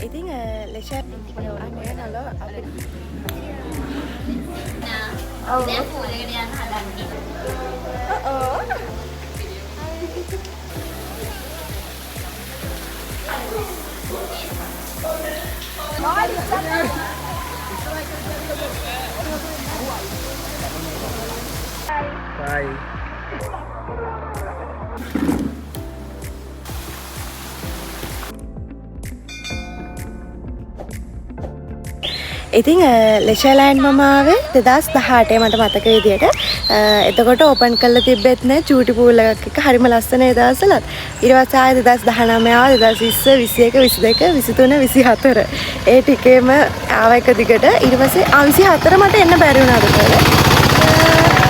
ඉතින් ලෙෂර් අනේ නලෝ අපිට ඔව් දැන් පොලේකට යන්න හදන්නේ. ඔව්. Bye. ඉතින් ලෙෂර්ලෑන්ඩ් මම ආවේ 2018 මට මතක විදියට. එතකොට ඕපන් කරලා තිබ්බෙත් නෑ චූටි පූල් එකක් එක. හරිම ලස්සන ඒ දවස්වලත්. ඊට පස්සේ ආයේ 2019 ආවා 2020 21 22 23 24. ඒ ටිකේම ආව එක දිගට. ඊට පස්සේ 24 මට එන්න බැරි වුණා අදට.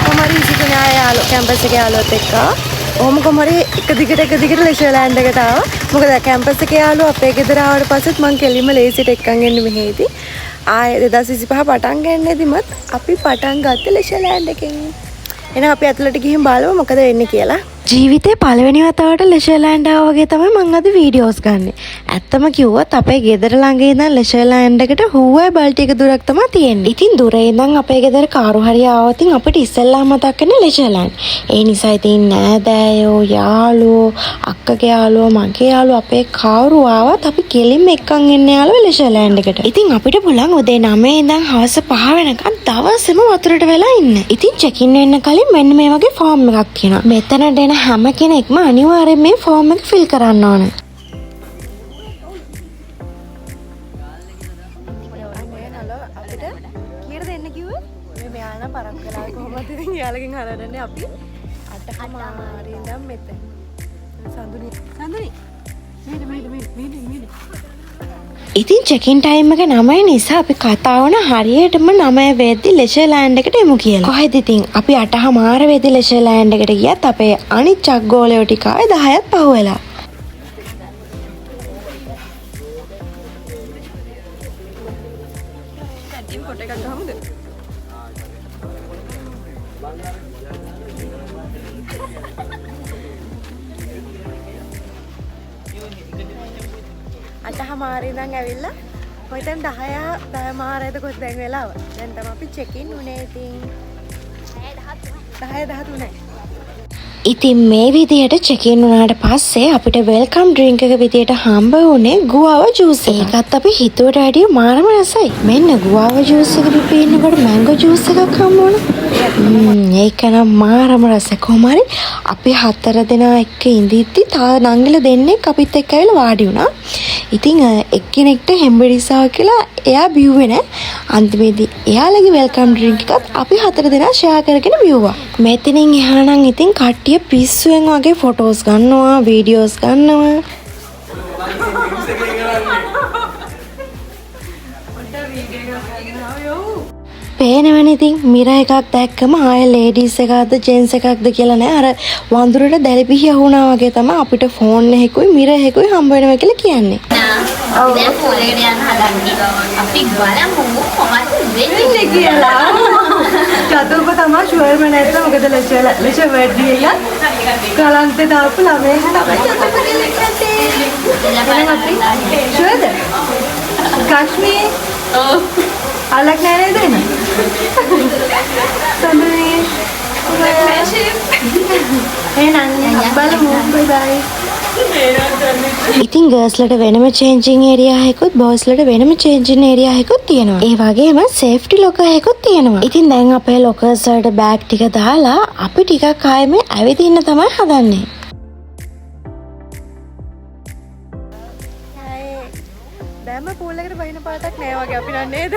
කොහමරි 23 ආයේ යාළුවෝ කැම්පස් එකේ යාළුවොත් එක්ක ඔහොම කොහමරි එක දිගට ලෙෂර්ලෑන්ඩ් එකට ආවා. මොකද කැම්පස් එකේ යාළුවෝ අපේ ගෙදර ආවට පස්සෙත් මං කෙලින්ම ලේසියට එක්කන් එන්නේ මෙහෙදී. ආයේ 2025 පටන් ගන්නෙදිමත් අපි පටන් ගත්තේ ලෙෂර්ලෑන්ඩ් එකෙන්. එහෙනම් අපි අතලට ගිහින් බලමු මොකද වෙන්නේ කියලා. ජීවිතේ පළවෙනි වතාවට ලෙෂර්ලෑන්ඩ් ආවා වගේ තමයි මම අද වීඩියෝස් ගන්නෙ. ඇත්තම කිව්වොත් අපේ ගෙදර ළඟ ඉඳන් ලෙෂර්ලෑන්ඩ් එකට හුවයි බල්ටි එක දුරක් තමයි තියෙන්නේ. ඉතින් දුරේ ඉඳන් අපේ ගෙදර කාරු හරි ආවොත් අපිට ඉස්සෙල්ලා මතක් වෙන්නේ ලෙෂර්ලෑන්ඩ්. ඒ නිසා ඉතින් නෑදෑයෝ යාළුවෝ අක්කගේ යාළුවෝ මගේ යාළුවෝ අපේ කාරු ආවත් අපි කෙලින්ම එක්කන් එන්න යාළුවෝ ලෙෂර්ලෑන්ඩ් එකට. ඉතින් අපිට පුළුවන් උදේ 9 ඉඳන් හවස 5 වෙනකන් දවසෙම වතුරට වෙලා ඉන්න. ඉතින් චෙක් ඉන් වෙන්න කලින් මෙන්න මේ වගේ ෆෝම් එකක් තියෙනවා. මෙතනට එන හැම කෙනෙක්ම අනිවාර්යෙන් මේ ෆෝම් එක ෆිල් කරන්න ඕන. අපිට කීයට දෙන්න කිව්වේ? මේ මෙයාලා පරක් කළා කොහොමද ඉතින් යාලගෙන් හරවන්නේ අපි 8:00 මාරේ ඉඳන් මෙතන. සඳුනි ඉතින් චෙකින් ටයිම් එක 9 නිසා අපි කතා වුණ හරියටම 9 වෙද්දි ලෙෂර්ලෑන්ඩ් එකට එමු කියලා. කොහෙද ඉතින් අපි 8:00 මාර වෙද්දි ලෙෂර්ලෑන්ඩ් එකට ගියත් අපේ අනිත් චග්ගෝලයෝ ටික ආයේ 10ත් පහුවෙලා. ටීම් ෆොටෝ එකක් ගහමුද? අටහ මාරේ ඉඳන් ඇවිල්ලා මම හිතන්නේ 10 මාරේද කොහෙද දැන් වෙලාව. දැන් තමයි අපි චෙක් ඉන් උනේ ඉතින් 10:13යි. ඉතින් මේ විදියට චෙක් ඉන් වුණාට පස්සේ අපිට වෙල්කම් ඩ්‍රින්ක් එක විදියට හම්බ වුණේ ගුවාව ජූස් එක. ඒකත් අපි හිතුවට වැඩිය මාරම රසයි. මෙන්න ගුවාව ජූස් එක පිපිනකොට මැංගෝ ජූස් එකක් හම්බ වුණා. ඒක නම් මාරම රසයි. කොහොම හරි අපි 4 දෙනා එක්ක ඉඳිද්දි තා නංගිලා දෙන්නෙක් අපිත් එක්ක ඇවිල්ලා වාඩි වුණා. ඉතින් එක්කෙනෙක්ට හෙම්බෙඩිසාව කියලා එයා බිව්වේ නෑ. අන්තිමේදී එයාලගේ වෙල්කම් ඩ්‍රින්ක් එකත් අපි 4 දෙනා ෂෙයා කරගෙන බිව්වා. මෙතනින් එහා නම් ඉතින් කට්ටිය පිස්සුවෙන් වගේ ෆොටෝස් ගන්නවා, වීඩියෝස් ගන්නවා. පේනවනේ ඉතින් මිර එකක් දැක්කම ආයෙ ලේඩීස් එකක්ද ජෙන්ට්ස් එකක්ද කියලා නෑ. අර වඳුරට දැලිපිහි අහුණා වගේ තමයි අපිට ෆෝන් එකකුයි මිර එකකුයි හම්බ වෙනවා කියලා කියන්නේ. ඔව් දැන් පොලේකට යන්න හදන්නේ. අපි බලමු කොහොමද වෙන්නේ කියලා. චතුප තමයි ෂුවර්ම නැද්ද? මොකද ලෙෂර් වැඩි එක කලන්තේ දාපු ළමයෙක් තමයි චතුප කෙනෙක් නැත්තේ. ෂුවර්ද? කාශ්මී ඔව් අලක් නෑ නේද එන? සඳුනි එහෙනම් බලමු බයි ඉතින් ගර්ල්ස්ලට වෙනම චේන්ජින් ඒරියා එකකුත් බොයිස්ලට වෙනම චේන්ජින් ඒරියා එකකුත් තියෙනවා. ඒ වගේම සේෆ්ටි ලොකර් එකකුත් තියෙනවා. ඉතින් දැන් අපේ ලොකර්ස් වලට බෑග් ටික දාලා අපි ටිකක් ආයෙම ඇවිදින්න තමයි හදන්නේ. දැම්ම පූල් එකට බහින පාටක් නෑ වගේ අපි නේද?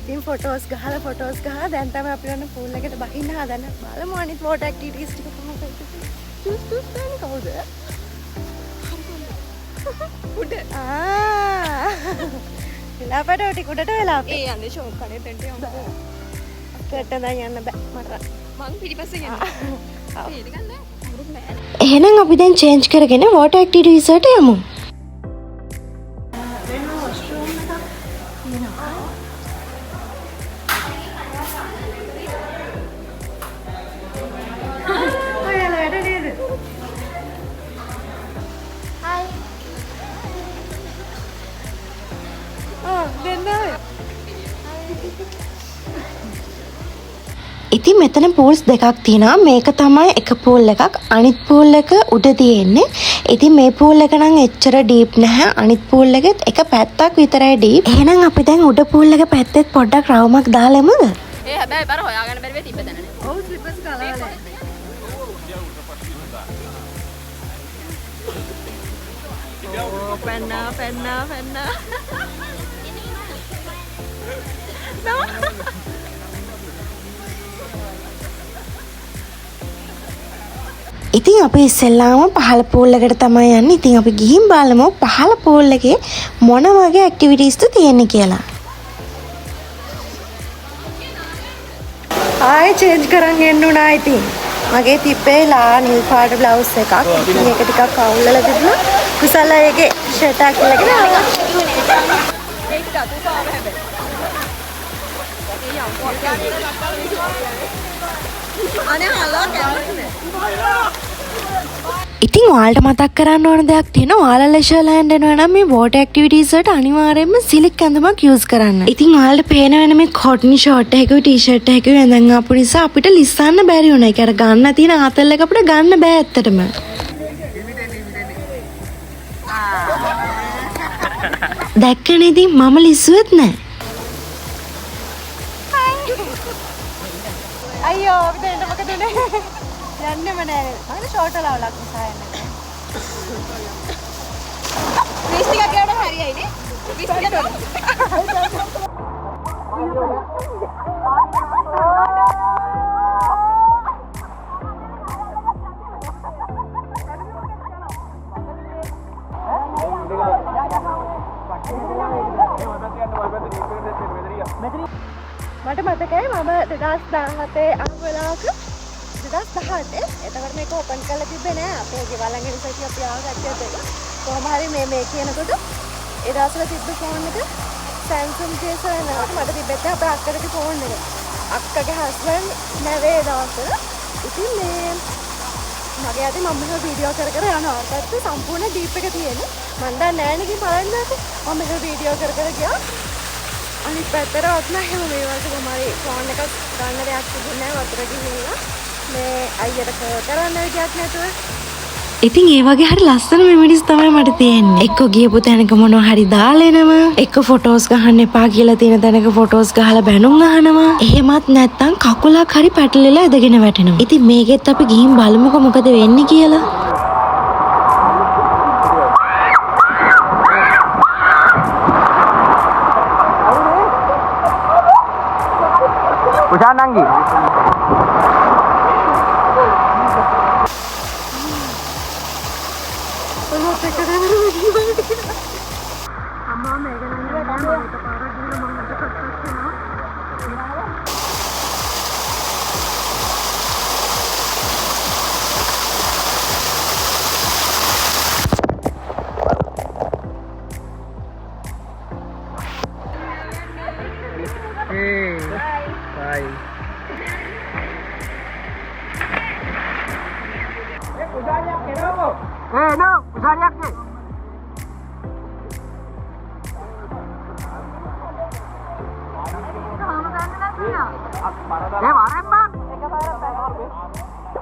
ඉතින් ෆොටෝස් ගහලා දැන් තමයි අපි යන පූල් එකට බහින්න හදන්න. බලමු අනිත් වෝටර් ඇක්ටිවිටීස් ටික කොහොමද කරන්නේ. චූස් ගන්න කවුද? උඩ. වෙලාවට ටික උඩට වෙලා අපි. ඒ යන්නේ ෂෝක් කනේ දෙන්න යමු. කට්ට දැන් යන්න බෑ මට. මං පිටිපස්සේ යනවා. එහෙනම් අපි දැන් චේන්ජ් කරගෙන වෝටර් ඇක්ටිවිටීස් වලට යමු. ඉතින් මෙතන පූල්ස් දෙකක් තියෙනවා. මේක තමයි එක පූල් එකක්. අනිත් පූල් එක උඩ තියෙන්නේ. ඉතින් මේ පූල් එක නම් එච්චර ඩීප් නැහැ. අනිත් පූල් එකෙත් එක පැත්තක් විතරයි ඩීප්. එහෙනම් අපි දැන් උඩ පූල් එක පැත්තෙත් පොඩ්ඩක් රවුමක් දාලමුද? ඒ හැබැයි බර හොයාගන්න බැරි වෙයි තිබ්බ දැනනේ. ඔව් ස්ලිපර්ස් කලවල. Oh, penna. No. ඉතින් අපි ඉස්සෙල්ලාම පහළ පූල් එකට තමයි යන්නේ. ඉතින් අපි ගිහින් බලමු පහළ පූල් එකේ මොන වගේ ඇක්ටිවිටීස්ද තියෙන්නේ කියලා. ආයෙ චේන්ජ් කරන් එන්න උනා ඉතින්. මගේ තිබ්බේ ලා නිල් පාට බ්ලවුස් එකක්. ඉතින් ඒක ටිකක් අවුල් වෙලා තිබුණා. කුසල ඒකේ ෂර්ට් එකක් ඉල්ලගෙන ආවා. ඒක දතු පාව හැබැයි. අනේ හලෝ කැමතිනේ. ඉතින් ඔයාලට මතක් කරන්න ඕන දෙයක් තියෙනවා. ඔයාලා ලෙෂර්ලෑන්ඩ් එනවා නම් මේ වෝටර් ඇක්ටිවිටීස් වලට අනිවාර්යයෙන්ම සිලික් ඇඳුමක් යූස් කරන්න. ඉතින් ඔයාලට පේන වෙන මේ කොටන් ෂෝට් එකකුයි ටී-ෂර්ට් එකකුයි ඇඳන් ආපු නිසා අපිට ලිස්සන්න බැරි වුණා. ඒක අර ගන්න තියෙන ආතල් එක අපිට ගන්න බෑ ඇත්තටම. දැක්කනේ ඉතින් මම ලිස්සුවෙත් නෑ. අයියෝ අපිට එන්න මොකද උනේ? යන්නෙම නෑ. මම ෂෝට් වලක් නිසා යන්නේ. ක්‍රිස් ටිකක් ගේවට හරියයිනේ. ක්‍රිස් ටිකක් මට මතකයි මම 2017 ආපු වෙලාවක 2018 එතකොට මේක ඕපන් කරලා තිබ්බේ නෑ අපේ ගෙවල් ළඟ නිසා අපි ආවගත්තේ ඒක කොහොම හරි මේ කියනකොට ඒ දවස්වල තිබ්බ ෆෝන් එක Samsung J7 නේද මට තිබ්බෙත් අපේ අක්කගේ ෆෝන් එක අක්කගේ හස්බන්ඩ් නැවේ ඒ දවස්වල ඉතින් මේ මගේ අතේ මම මේක වීඩියෝ කර යනවා අරකට සම්පූර්ණ ඩීප් එක තියෙන්නේ මම දන්නේ නෑ නේ බලන්නකෝ මම මේක වීඩියෝ කර ගියා අනිත් පැත්තට වත්න හැම මේ වගේ කොමාරි ෆෝන් එකක් ගන්න දෙයක් තිබුණේ නැහැ වතුර ගිහිල්ලා මේ අයියට කරන්න විදියක් නැතුව ඉතින් ඒ වගේ හරි ලස්සන මෙමරිස් තමයි මට තියෙන්නේ එක්ක ගියපු තැනක මොනවා හරි දාලා එනවා එක්ක ෆොටෝස් ගහන්න එපා කියලා තියෙන තැනක ෆොටෝස් ගහලා බැනුම් අහනවා එහෙමත් නැත්නම් කකුලක් හරි පැටලෙලා ඇදගෙන වැටෙනවා ඉතින් මේකෙත් අපි ගිහින් බලමුකෝ මොකද වෙන්නේ කියලා Usananggi. Bye. No, usahanya ke? Warren bang.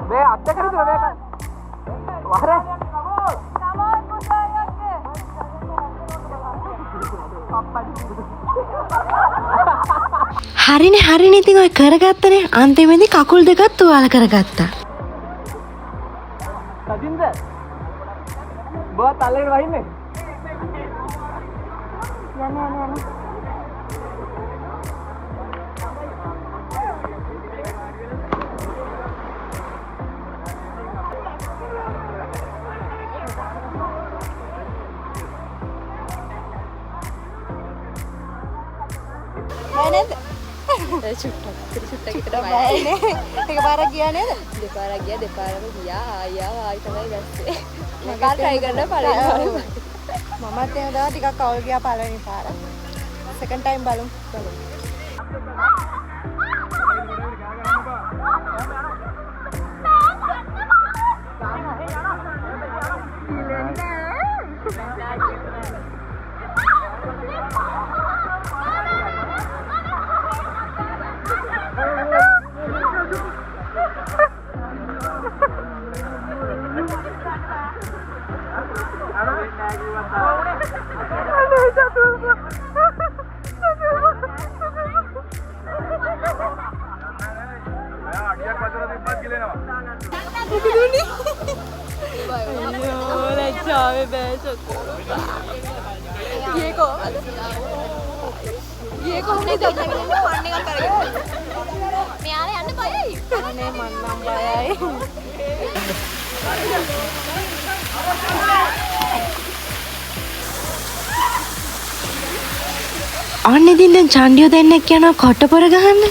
Be, atta kari tuh be. Warren. හරිනේ ඉතින් ඔය කරගත්තනේ අන්තිමේදී කකුල් දෙකත් තුවාල කරගත්තා. සදින්ද? බෝ තල්ලේට වහින්නේ. යන්න. නේද? චුට්ටක් විතර බයනේ. එකපාරක් ගියා නේද? දෙපාරක් ගියා දෙපාරම ගියා ආයි තමයි දැස්සේ. මම try කරන්න පළවෙනි මමත් එහෙම දා ටිකක් අවුල් ගියා පළවෙනි පාර. second time බලමු. අයියෝ ලැජ්ජාවේ බෑ චොක්කෝ. ගියේ කොහමද? ගියේ කොහොමද දැක්කේ? ෆන් එකක් කරගෙන. මෙයාලා යන්න බයයි. අනේ මන් නම් බයයි. අනේ දින් චන්ඩියෝ දෙන්නෙක් යනවා කොට්ටපොර ගහන්න.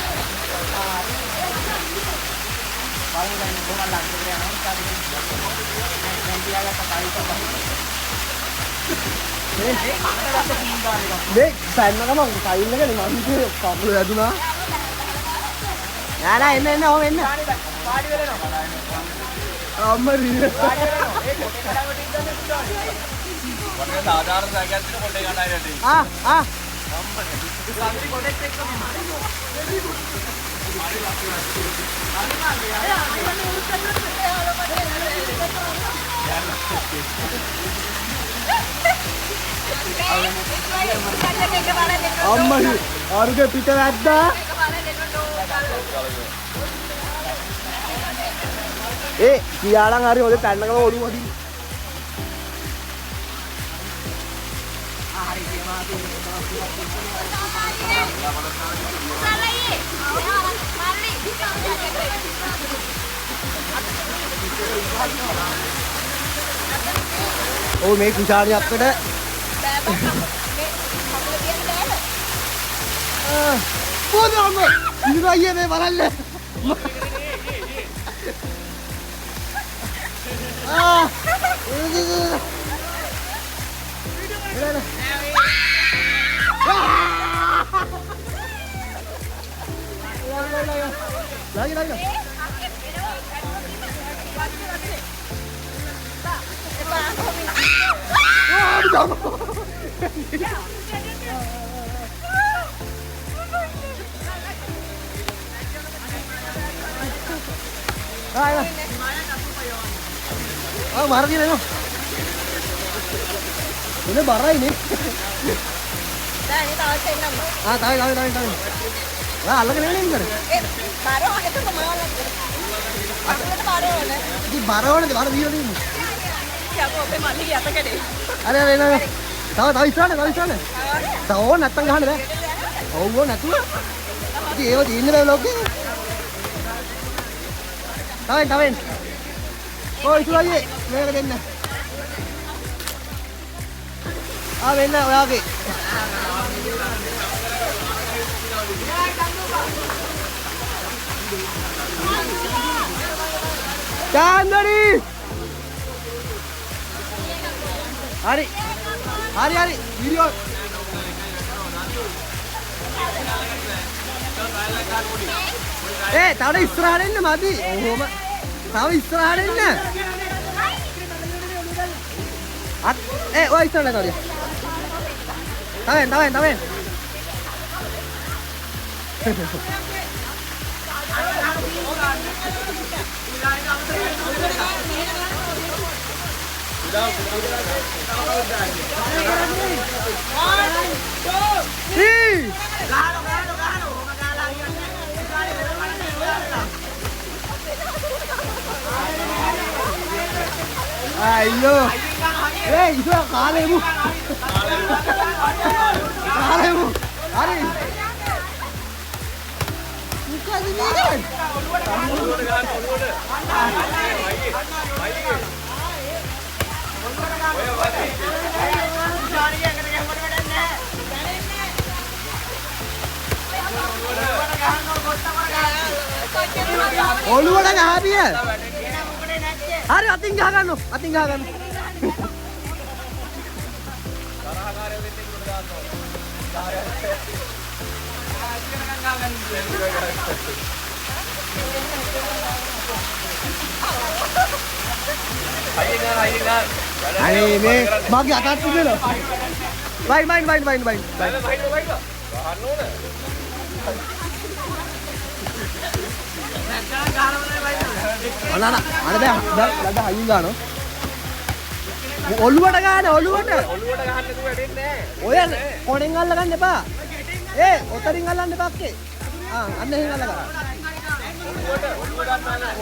දෙක් සැන්න ගමන් සයින් එකනේ මම හිතුවේ කකුල වැදුනා. නෑ එන්න ඕම එන්න. පාඩි වෙලනවා. අම්මා රිය. පාඩි වෙලනවා. ඒ කොටේ කඩාවට ඉඳන් ඉස්සුවානේ. කොටේ සාධාරණ සාගයක් දින කොටේ කඩායි රටේ. අම්මා. සම්පත. කොටෙත් එක්ක අම්මා ආරුගේ පිට වැද්දා. ඒ කියාලන් හරි හොද පැන්නකම ඔළුව වදින්න. ඔව් මේ කුෂාණි අක්කට පොදම ඉතින් අයියේ මේ බලන්න. lagi. Marah dia nih. Ini barah ini. Nah, ini tahu saya nama. Tahu. Lah, alak ini enggak? Baru itu kemana lagi? Aku itu baru mana? Ini baru dia ini. Siapa yang mandi ya tak ada? Ada. Tahu istana. Tahu nak tengah ada. Oh, nak tu. Dia ini dah lagi. Tahu. Oh, itu lagi. Mereka kena. Benar lagi. Chandari. Hari. Video. Tahu dah istirahat ini mati. Oh, tahu istirahat ini. Wah istirahat tahu dia. Tahu. Ayo. Itu kalemu. Hari. Bukan ini kan? ඔළුවට ගහපිය. හරි අතින් ගහ ගන්න. තරහකාරයෝ දෙන්න ඉක්මනට දාන්න ඕනේ. අනේ මේ මගේ අතත් තිබෙනවා. වයින්. ගහන්න ඕනේ. අන බෑ හයින් ගන්නවා. ඔළුවට ගන්න. ඔළුවට ගහන්න නැතුව වැඩෙන්නේ නැහැ. ඔය කොණෙන් අල්ල ගන්න එපා. ඔතරින් අල්ලන්න එපා අක්කේ. අන්න එහෙන් අල්ල ගන්න.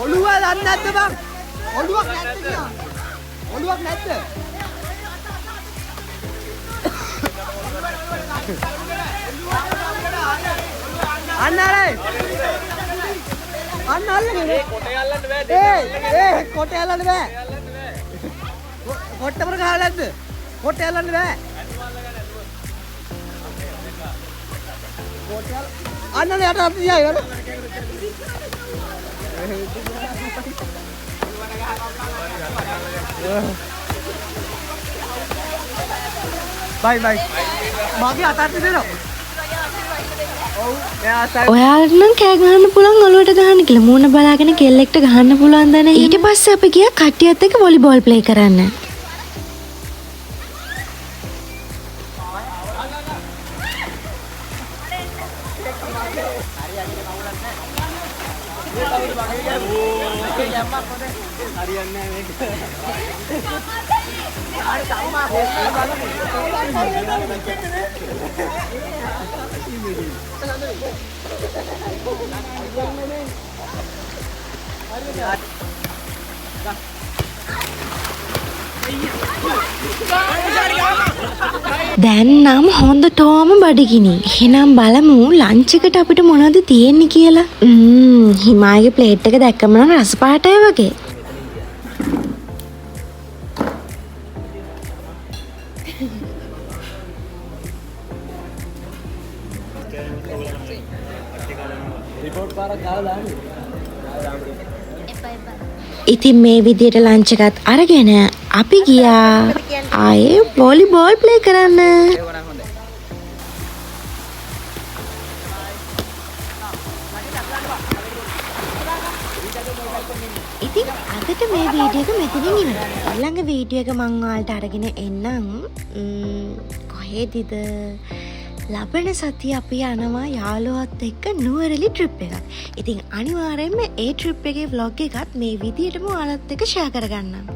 ඔළුව දන්නේ නැද්ද බං? ඔළුවක් නැද්ද කියනවා. ඔළුවක් නැද්ද? අන්න අරයි. අන්න අල්ලගෙන. කොටේ අල්ලන්න බෑ. කොටේ අල්ලන්න බෑ. කොට්ටමර ගහලා නැද්ද? කොටේ අල්ලන්න බෑ. අන්න යට අපි තියයි වල. බයි බයි. මාගේ අතට දෙනවා. ඔයාලට නම් කෑ ගහන්න පුළුවන් ඔලුවට ගහන්න කියලා මූණ බලාගෙන කෙල්ලෙක්ට ගහන්න පුළුවන් දනේ. ඊට පස්සේ අපි ගියා කට්ටියත් එක්ක වොලිබෝල් ප්ලේ කරන්න. දැන් නම් හොඳටම බඩගිනි. එහෙනම් බලමු ලන්ච් එකට අපිට මොනවද තියෙන්නේ කියලා. හිමාගේ ප්ලේට් එක දැක්කම නම් රස පාටයි වගේ. ඉතින් මේ විදියට ලන්ච් එකත් අරගෙන අපි ගියා ආයේ වොලිබෝල් ප්ලේ කරන්න. ඉතින් අදට මේ වීඩියෝ එක මෙතනින් ඉවරයි. ඊළඟ වීඩියෝ එක මම ඔයාලට අරගෙන එන්නම්. කොහෙදද? ලබන සතිය අපි යනවා යාළුවත් එක්ක නුවරඑළිය ට්‍රිප් එකක්. ඉතින් අනිවාර්යයෙන්ම ඒ ට්‍රිප් එකේ vlog එකත් මේ විදියටම ඔයාලත් එක්ක ෂෙයා කරගන්නම්.